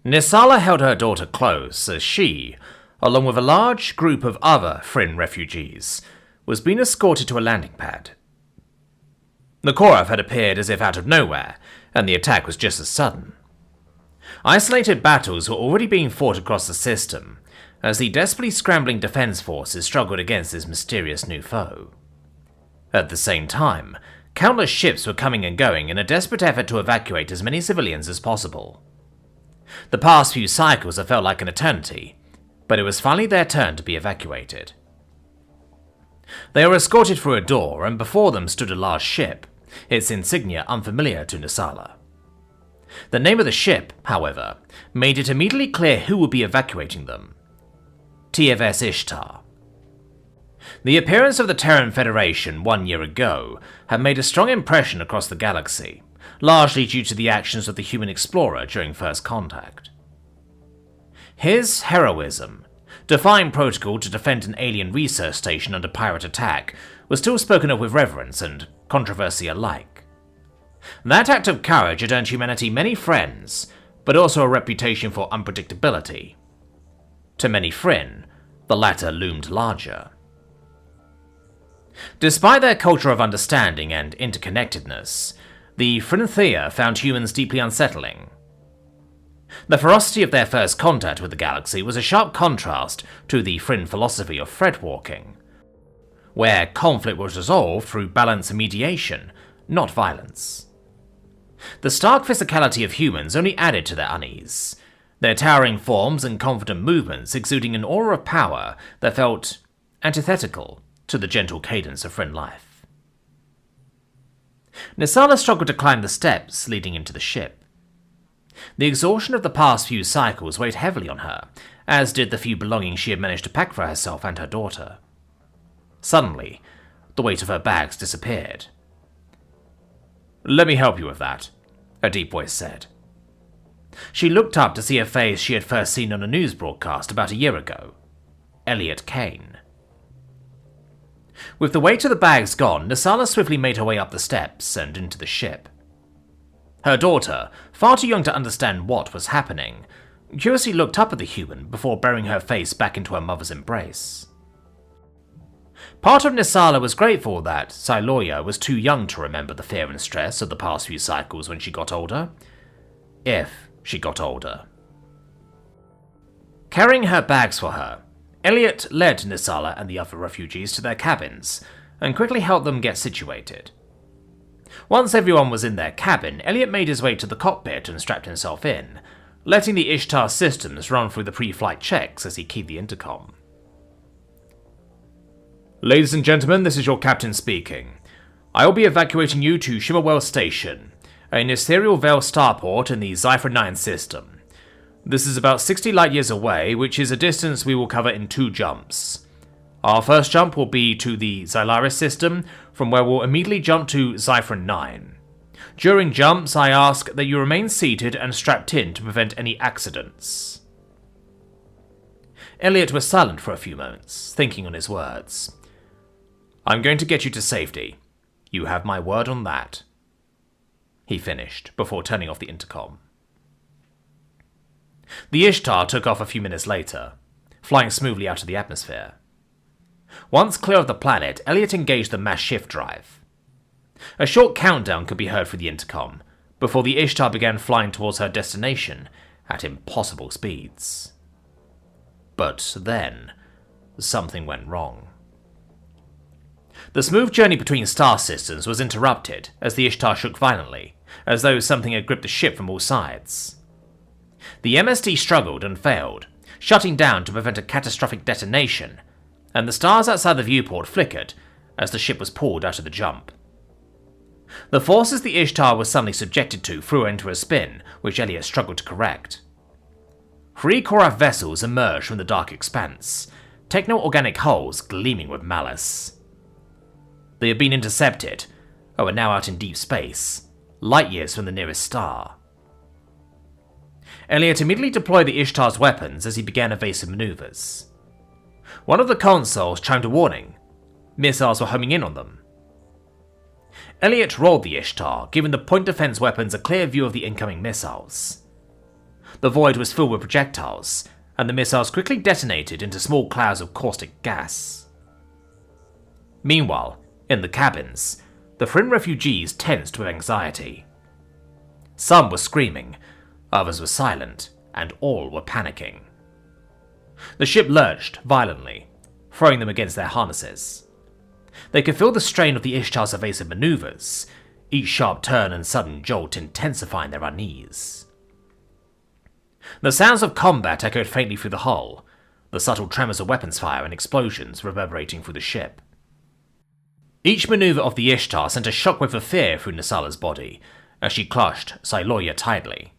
Nisala held her daughter close as she, along with a large group of other Frin refugees, was being escorted to a landing pad. The Korath had appeared as if out of nowhere, and the attack was just as sudden. Isolated battles were already being fought across the system, as the desperately scrambling defense forces struggled against this mysterious new foe. At the same time, countless ships were coming and going in a desperate effort to evacuate as many civilians as possible. The past few cycles have felt like an eternity, but it was finally their turn to be evacuated. They were escorted through a door, and before them stood a large ship, its insignia unfamiliar to Nisala. The name of the ship, however, made it immediately clear who would be evacuating them: TFS Ishtar. The appearance of the Terran Federation 1 year ago had made a strong impression across the galaxy, largely due to the actions of the human explorer during First Contact. His heroism, defying protocol to defend an alien research station under pirate attack, was still spoken of with reverence and controversy alike. That act of courage had earned humanity many friends, but also a reputation for unpredictability. To many Frin, the latter loomed larger. Despite their culture of understanding and interconnectedness, the Frinthea found humans deeply unsettling. The ferocity of their first contact with the galaxy was a sharp contrast to the Frin philosophy of thread walking, where conflict was resolved through balance and mediation, not violence. The stark physicality of humans only added to their unease, their towering forms and confident movements exuding an aura of power that felt antithetical to the gentle cadence of Frin life. Nisala struggled to climb the steps leading into the ship. The exhaustion of the past few cycles weighed heavily on her, as did the few belongings she had managed to pack for herself and her daughter. Suddenly, the weight of her bags disappeared. "Let me help you with that," a deep voice said. She looked up to see a face she had first seen on a news broadcast about a year ago: Elliot Kane. With the weight of the bags gone, Nisala swiftly made her way up the steps and into the ship. Her daughter, far too young to understand what was happening, curiously looked up at the human before burying her face back into her mother's embrace. Part of Nisala was grateful that Siloya was too young to remember the fear and stress of the past few cycles when she got older. If she got older. Carrying her bags for her, Elliot led Nisala and the other refugees to their cabins, and quickly helped them get situated. Once everyone was in their cabin, Elliot made his way to the cockpit and strapped himself in, letting the Ishtar systems run through the pre-flight checks as he keyed the intercom. "Ladies and gentlemen, this is your captain speaking. I will be evacuating you to Shimmerwell Station, an ethereal veil starport in the Zypher 9 system. This is about 60 light-years away, which is a distance we will cover in 2 jumps. Our first jump will be to the Xylaris system, from where we'll immediately jump to Zypher 9. During jumps, I ask that you remain seated and strapped in to prevent any accidents." Elliot was silent for a few moments, thinking on his words. "I'm going to get you to safety. You have my word on that," he finished, before turning off the intercom. The Ishtar took off a few minutes later, flying smoothly out of the atmosphere. Once clear of the planet, Elliot engaged the mass shift drive. A short countdown could be heard through the intercom, before the Ishtar began flying towards her destination at impossible speeds. But then, something went wrong. The smooth journey between star systems was interrupted as the Ishtar shook violently, as though something had gripped the ship from all sides. The MSD struggled and failed, shutting down to prevent a catastrophic detonation, and the stars outside the viewport flickered as the ship was pulled out of the jump. The forces the Ishtar was suddenly subjected to threw her into a spin, which Elliot struggled to correct. 3 Korath vessels emerged from the dark expanse, techno-organic hulls gleaming with malice. They had been intercepted, and were now out in deep space, light-years from the nearest star. Elliot immediately deployed the Ishtar's weapons as he began evasive maneuvers. One of the consoles chimed a warning. Missiles were homing in on them. Elliot rolled the Ishtar, giving the point defense weapons a clear view of the incoming missiles. The void was filled with projectiles, and the missiles quickly detonated into small clouds of caustic gas. Meanwhile, in the cabins, the Frin refugees tensed with anxiety. Some were screaming, others were silent, and all were panicking. The ship lurched violently, throwing them against their harnesses. They could feel the strain of the Ishtar's evasive maneuvers, each sharp turn and sudden jolt intensifying their unease. The sounds of combat echoed faintly through the hull, the subtle tremors of weapons fire and explosions reverberating through the ship. Each maneuver of the Ishtar sent a shockwave of fear through Nisala's body as she clutched Siloya tightly.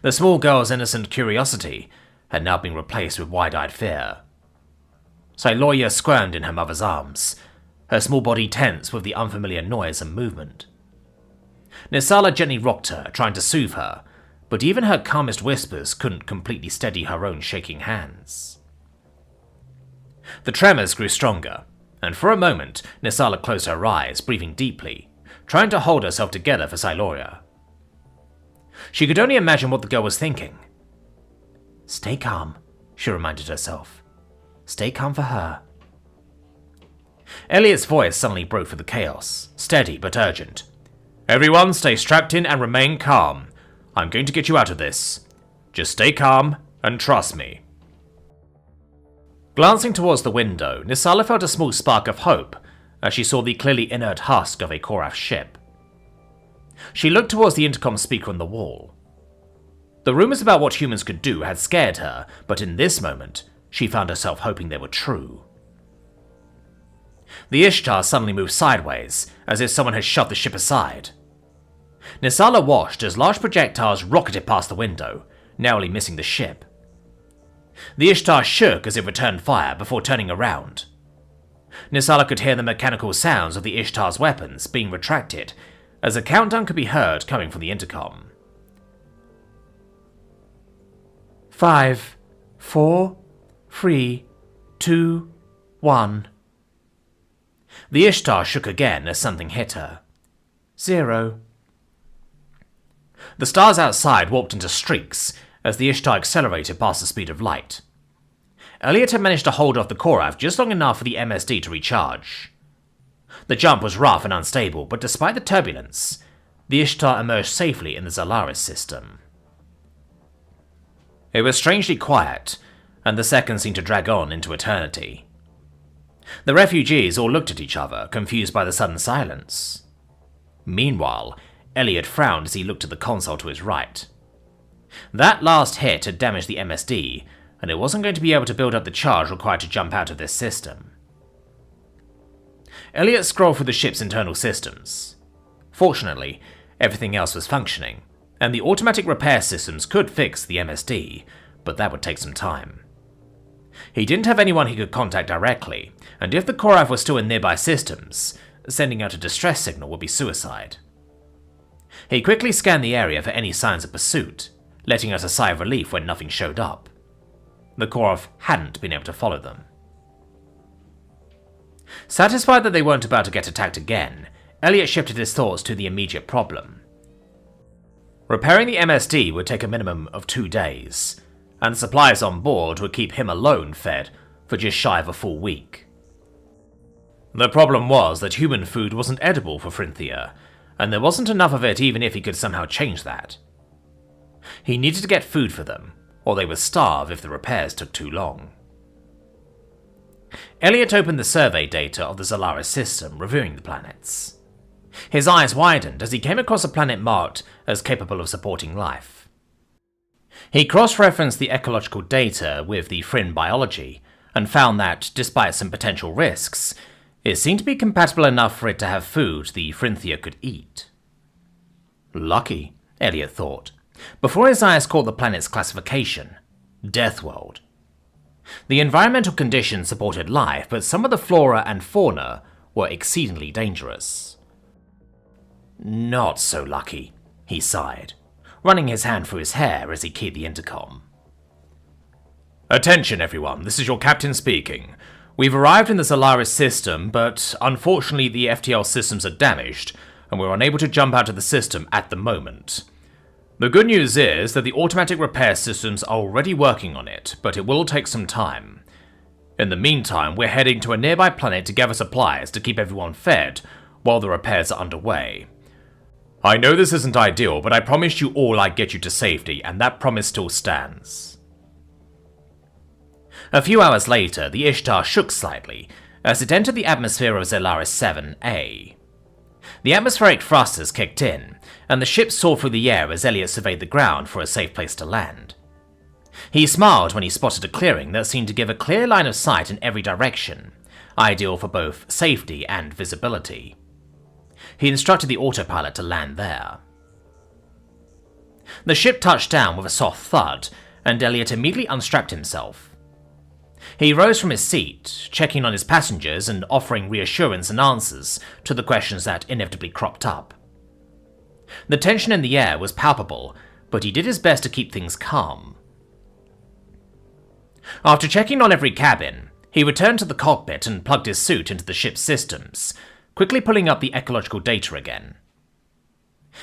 The small girl's innocent curiosity had now been replaced with wide-eyed fear. Siloya squirmed in her mother's arms, her small body tense with the unfamiliar noise and movement. Nisala gently rocked her, trying to soothe her, but even her calmest whispers couldn't completely steady her own shaking hands. The tremors grew stronger, and for a moment Nisala closed her eyes, breathing deeply, trying to hold herself together for Siloya. She could only imagine what the girl was thinking. "Stay calm," she reminded herself. "Stay calm for her." Elliot's voice suddenly broke through the chaos, steady but urgent. "Everyone stay strapped in and remain calm. I'm going to get you out of this. Just stay calm and trust me." Glancing towards the window, Nisala felt a small spark of hope as she saw the clearly inert husk of a Korath ship. She looked towards the intercom speaker on the wall. The rumors about what humans could do had scared her, but in this moment, she found herself hoping they were true. The Ishtar suddenly moved sideways, as if someone had shoved the ship aside. Nisala watched as large projectiles rocketed past the window, narrowly missing the ship. The Ishtar shook as it returned fire before turning around. Nisala could hear the mechanical sounds of the Ishtar's weapons being retracted, as a countdown could be heard coming from the intercom. 5, 4, 3, 2, 1. The Ishtar shook again as something hit her. 0. The stars outside warped into streaks as the Ishtar accelerated past the speed of light. Elliot had managed to hold off the Korath just long enough for the MSD to recharge. The jump was rough and unstable, but despite the turbulence, the Ishtar emerged safely in the Zalaris system. It was strangely quiet, and the seconds seemed to drag on into eternity. The refugees all looked at each other, confused by the sudden silence. Meanwhile, Elliot frowned as he looked at the console to his right. That last hit had damaged the MSD, and it wasn't going to be able to build up the charge required to jump out of this system. Elliot scrolled through the ship's internal systems. Fortunately, everything else was functioning, and the automatic repair systems could fix the MSD, but that would take some time. He didn't have anyone he could contact directly, and if the Korath was still in nearby systems, sending out a distress signal would be suicide. He quickly scanned the area for any signs of pursuit, letting out a sigh of relief when nothing showed up. The Korath hadn't been able to follow them. Satisfied that they weren't about to get attacked again, Elliot shifted his thoughts to the immediate problem. Repairing the MSD would take a minimum of 2 days, and supplies on board would keep him alone fed for just shy of a full week. The problem was that human food wasn't edible for Frinthia, and there wasn't enough of it even if he could somehow change that. He needed to get food for them, or they would starve if the repairs took too long. Elliot opened the survey data of the Zalaris system, reviewing the planets. His eyes widened as he came across a planet marked as capable of supporting life. He cross-referenced the ecological data with the Frin biology, and found that, despite some potential risks, it seemed to be compatible enough for it to have food the Frinthia could eat. Lucky, Elliot thought, before his eyes caught the planet's classification, Deathworld. The environmental conditions supported life, but some of the flora and fauna were exceedingly dangerous. Not so lucky, he sighed, running his hand through his hair as he keyed the intercom. Attention everyone, this is your captain speaking. We've arrived in the Zalaris system, but unfortunately the FTL systems are damaged, and we're unable to jump out of the system at the moment. The good news is that the automatic repair systems are already working on it, but it will take some time. In the meantime, we're heading to a nearby planet to gather supplies to keep everyone fed while the repairs are underway. I know this isn't ideal, but I promised you all I'd get you to safety, and that promise still stands. A few hours later, the Ishtar shook slightly as it entered the atmosphere of Zelaris 7A. The atmospheric thrusters kicked in, and the ship soared through the air as Elliot surveyed the ground for a safe place to land. He smiled when he spotted a clearing that seemed to give a clear line of sight in every direction, ideal for both safety and visibility. He instructed the autopilot to land there. The ship touched down with a soft thud, and Elliot immediately unstrapped himself. He rose from his seat, checking on his passengers and offering reassurance and answers to the questions that inevitably cropped up. The tension in the air was palpable, but he did his best to keep things calm. After checking on every cabin, he returned to the cockpit and plugged his suit into the ship's systems, quickly pulling up the ecological data again.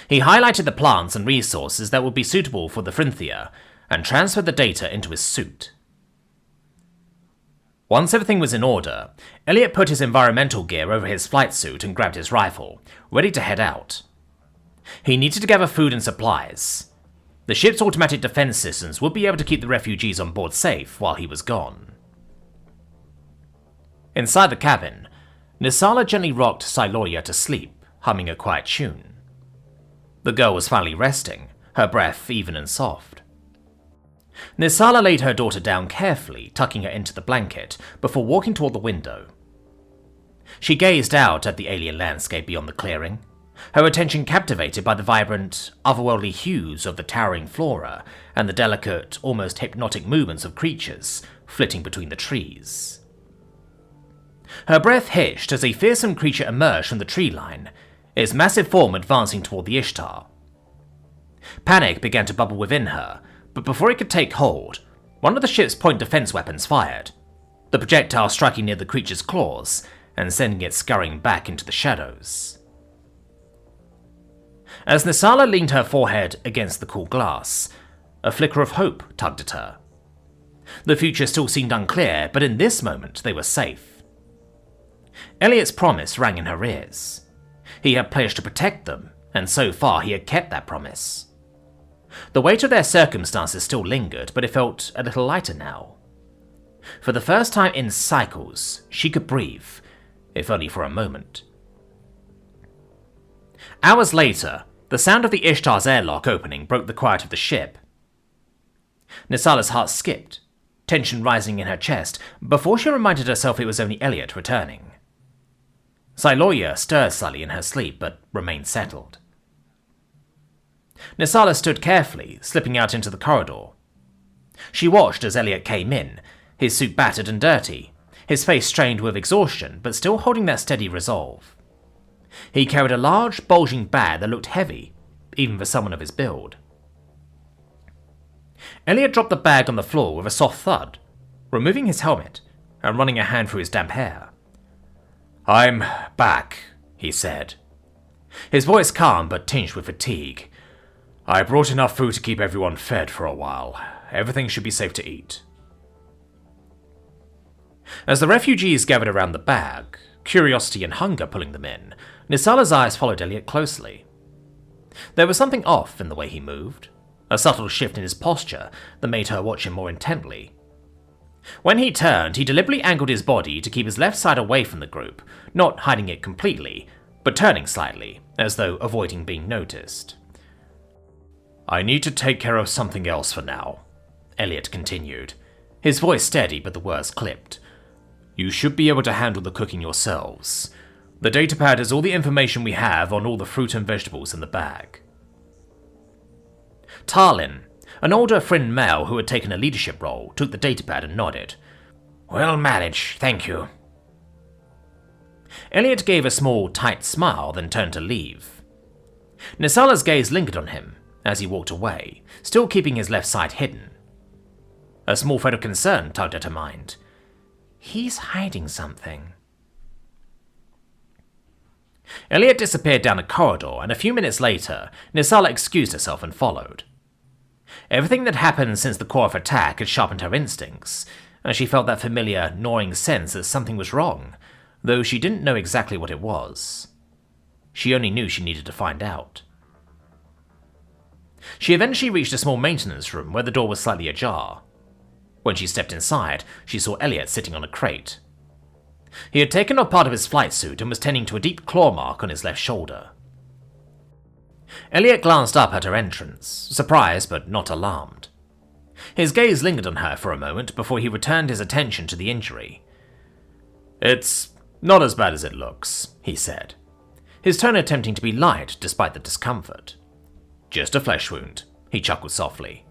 He highlighted the plants and resources that would be suitable for the Frinthia, and transferred the data into his suit. Once everything was in order, Elliot put his environmental gear over his flight suit and grabbed his rifle, ready to head out. He needed to gather food and supplies. The ship's automatic defense systems would be able to keep the refugees on board safe while he was gone. Inside the cabin, Nisala gently rocked Siloria to sleep, humming a quiet tune. The girl was finally resting, her breath even and soft. Nisala laid her daughter down carefully, tucking her into the blanket, before walking toward the window. She gazed out at the alien landscape beyond the clearing, her attention captivated by the vibrant, otherworldly hues of the towering flora and the delicate, almost hypnotic movements of creatures flitting between the trees. Her breath hissed as a fearsome creature emerged from the tree line, its massive form advancing toward the Ishtar. Panic began to bubble within her, but before it could take hold, one of the ship's point defense weapons fired, the projectile striking near the creature's claws and sending it scurrying back into the shadows. As Nisala leaned her forehead against the cool glass, a flicker of hope tugged at her. The future still seemed unclear, but in this moment they were safe. Elliot's promise rang in her ears. He had pledged to protect them, and so far he had kept that promise. The weight of their circumstances still lingered, but it felt a little lighter now. For the first time in cycles, she could breathe, if only for a moment. Hours later, the sound of the Ishtar's airlock opening broke the quiet of the ship. Nisala's heart skipped, tension rising in her chest, before she reminded herself it was only Elliot returning. Siloria stirred slightly in her sleep, but remained settled. Nisala stood carefully, slipping out into the corridor. She watched as Elliot came in, his suit battered and dirty, his face strained with exhaustion, but still holding that steady resolve. He carried a large, bulging bag that looked heavy, even for someone of his build. Elliot dropped the bag on the floor with a soft thud, removing his helmet and running a hand through his damp hair. "I'm back," he said, his voice calm but tinged with fatigue. "I brought enough food to keep everyone fed for a while. Everything should be safe to eat." As the refugees gathered around the bag, curiosity and hunger pulling them in, Nisala's eyes followed Elliot closely. There was something off in the way he moved, a subtle shift in his posture that made her watch him more intently. When he turned, he deliberately angled his body to keep his left side away from the group, not hiding it completely, but turning slightly, as though avoiding being noticed. "I need to take care of something else for now," Elliot continued, his voice steady but the words clipped. "You should be able to handle the cooking yourselves. The datapad has all the information we have on all the fruit and vegetables in the bag." Tarlin, an older Frin male who had taken a leadership role, took the datapad and nodded. "Well managed, thank you." Elliot gave a small, tight smile, then turned to leave. Nisala's gaze lingered on him as he walked away, still keeping his left side hidden. A small thread of concern tugged at her mind. He's hiding something. Elliot disappeared down a corridor, and a few minutes later, Nisala excused herself and followed. Everything that happened since the Korf attack had sharpened her instincts, and she felt that familiar, gnawing sense that something was wrong, though she didn't know exactly what it was. She only knew she needed to find out. She eventually reached a small maintenance room where the door was slightly ajar. When she stepped inside, she saw Elliot sitting on a crate. He had taken off part of his flight suit and was tending to a deep claw mark on his left shoulder. Elliot glanced up at her entrance, surprised but not alarmed. His gaze lingered on her for a moment before he returned his attention to the injury. "It's not as bad as it looks," he said, his tone attempting to be light despite the discomfort. "Just a flesh wound," he chuckled softly.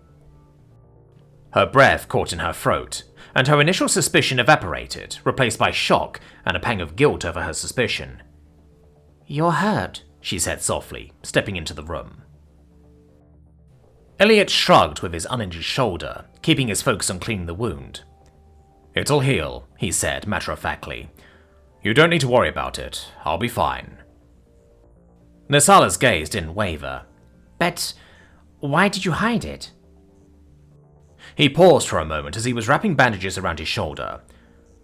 Her breath caught in her throat, and her initial suspicion evaporated, replaced by shock and a pang of guilt over her suspicion. "You're hurt," she said softly, stepping into the room. Elliot shrugged with his uninjured shoulder, keeping his focus on cleaning the wound. "It'll heal," he said matter-of-factly. "You don't need to worry about it. I'll be fine." Nisala's gaze didn't waver. "But why did you hide it?" He paused for a moment as he was wrapping bandages around his shoulder.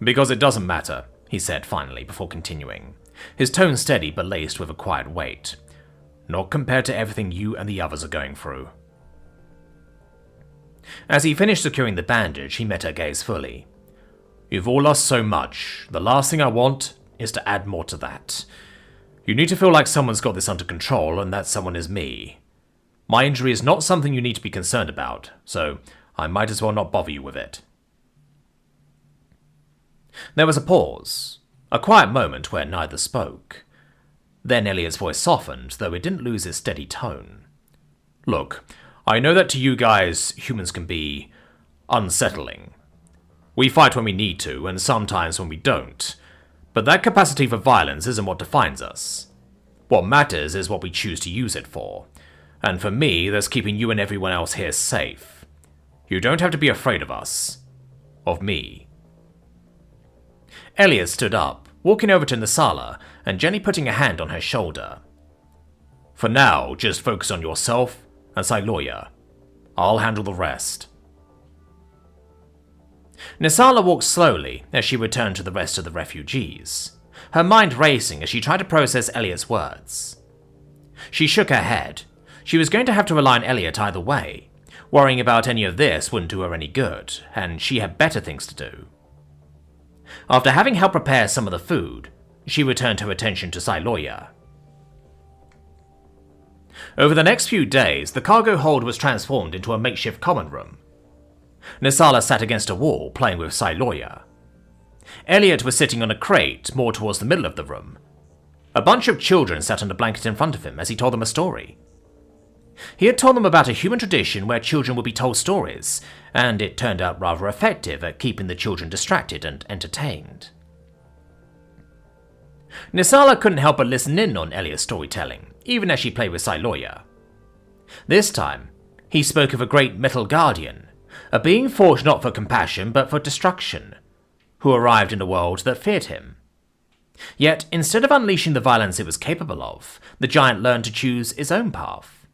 "Because it doesn't matter," he said finally, before continuing, his tone steady but laced with a quiet weight. "Not compared to everything you and the others are going through." As he finished securing the bandage, he met her gaze fully. "You've all lost so much. The last thing I want is to add more to that. You need to feel like someone's got this under control, and that someone is me. My injury is not something you need to be concerned about, so I might as well not bother you with it." There was a pause, a quiet moment where neither spoke. Then Elliot's voice softened, though it didn't lose its steady tone. "Look, I know that to you guys, humans can be unsettling. We fight when we need to, and sometimes when we don't. But that capacity for violence isn't what defines us. What matters is what we choose to use it for. And for me, that's keeping you and everyone else here safe. You don't have to be afraid of us. Of me." Elliot stood up, walking over to Nisala and gently putting a hand on her shoulder. "For now, just focus on yourself and Sailoya. I'll handle the rest." Nisala walked slowly as she returned to the rest of the refugees, her mind racing as she tried to process Elliot's words. She shook her head. She was going to have to rely on Elliot either way. Worrying about any of this wouldn't do her any good, and she had better things to do. After having helped prepare some of the food, she returned her attention to Sailoya. Over the next few days, the cargo hold was transformed into a makeshift common room. Nisala sat against a wall, playing with Sailoya. Elliot was sitting on a crate more towards the middle of the room. A bunch of children sat on a blanket in front of him as he told them a story. He had told them about a human tradition where children would be told stories, and it turned out rather effective at keeping the children distracted and entertained. Nisala couldn't help but listen in on Elliot's storytelling, even as she played with Sailoya. This time, he spoke of a great metal guardian, a being forged not for compassion but for destruction, who arrived in a world that feared him. Yet, instead of unleashing the violence it was capable of, the giant learned to choose its own path.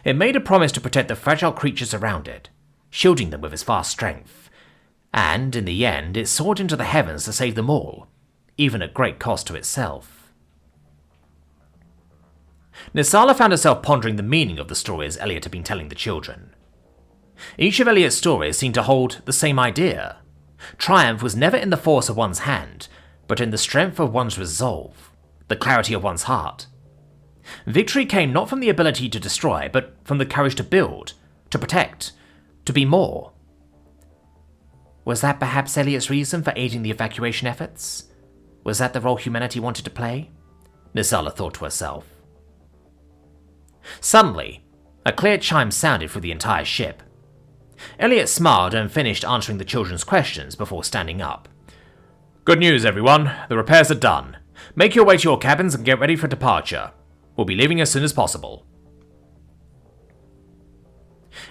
It made a promise to protect the fragile creatures around it, shielding them with its vast strength, and, in the end, it soared into the heavens to save them all, even at great cost to itself. Nisala found herself pondering the meaning of the stories Elliot had been telling the children. Each of Elliot's stories seemed to hold the same idea. Triumph was never in the force of one's hand, but in the strength of one's resolve, the clarity of one's heart. Victory came not from the ability to destroy, but from the courage to build, to protect, to be more. Was that perhaps Elliot's reason for aiding the evacuation efforts? Was that the role humanity wanted to play? Nisala thought to herself. Suddenly, a clear chime sounded through the entire ship. Elliot smiled and finished answering the children's questions before standing up. "Good news, everyone. The repairs are done. Make your way to your cabins and get ready for departure. We'll be leaving as soon as possible."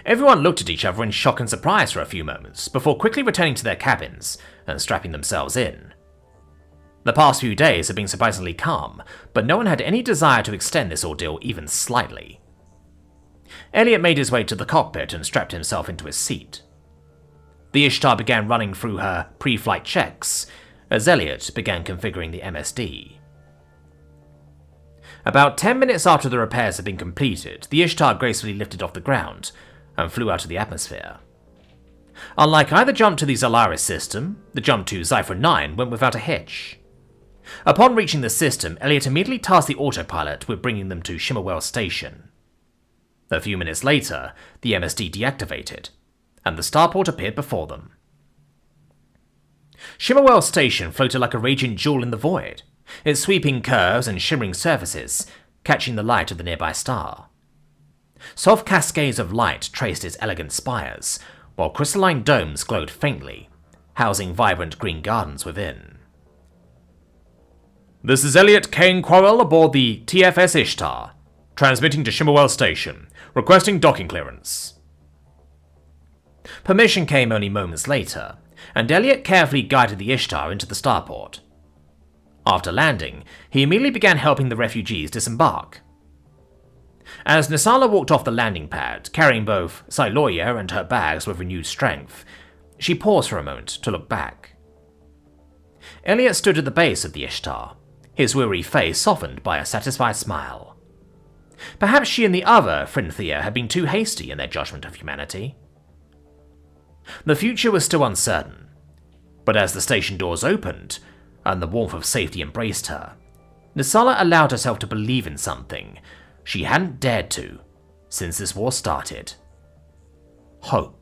Everyone looked at each other in shock and surprise for a few moments, before quickly returning to their cabins and strapping themselves in. The past few days had been surprisingly calm, but no one had any desire to extend this ordeal even slightly. Elliot made his way to the cockpit and strapped himself into his seat. The Ishtar began running through her pre-flight checks as Elliot began configuring the MSD. About 10 minutes after the repairs had been completed, the Ishtar gracefully lifted off the ground and flew out of the atmosphere. Unlike either jump to the Zolaris system, the jump to Zypher 9 went without a hitch. Upon reaching the system, Elliot immediately tasked the autopilot with bringing them to Shimmerwell Station. A few minutes later, the MSD deactivated, and the starport appeared before them. Shimmerwell Station floated like a raging jewel in the void, its sweeping curves and shimmering surfaces catching the light of the nearby star. Soft cascades of light traced its elegant spires, while crystalline domes glowed faintly, housing vibrant green gardens within. "This is Elliot Kane Quarrel aboard the TFS Ishtar, transmitting to Shimmerwell Station, requesting docking clearance." Permission came only moments later, and Elliot carefully guided the Ishtar into the starport. After landing, he immediately began helping the refugees disembark. As Nisala walked off the landing pad, carrying both Siloya and her bags with renewed strength, she paused for a moment to look back. Elliot stood at the base of the Ishtar, his weary face softened by a satisfied smile. Perhaps she and the other Frinthia had been too hasty in their judgment of humanity. The future was still uncertain, but as the station doors opened, and the warmth of safety embraced her, Nisala allowed herself to believe in something she hadn't dared to since this war started. Hope.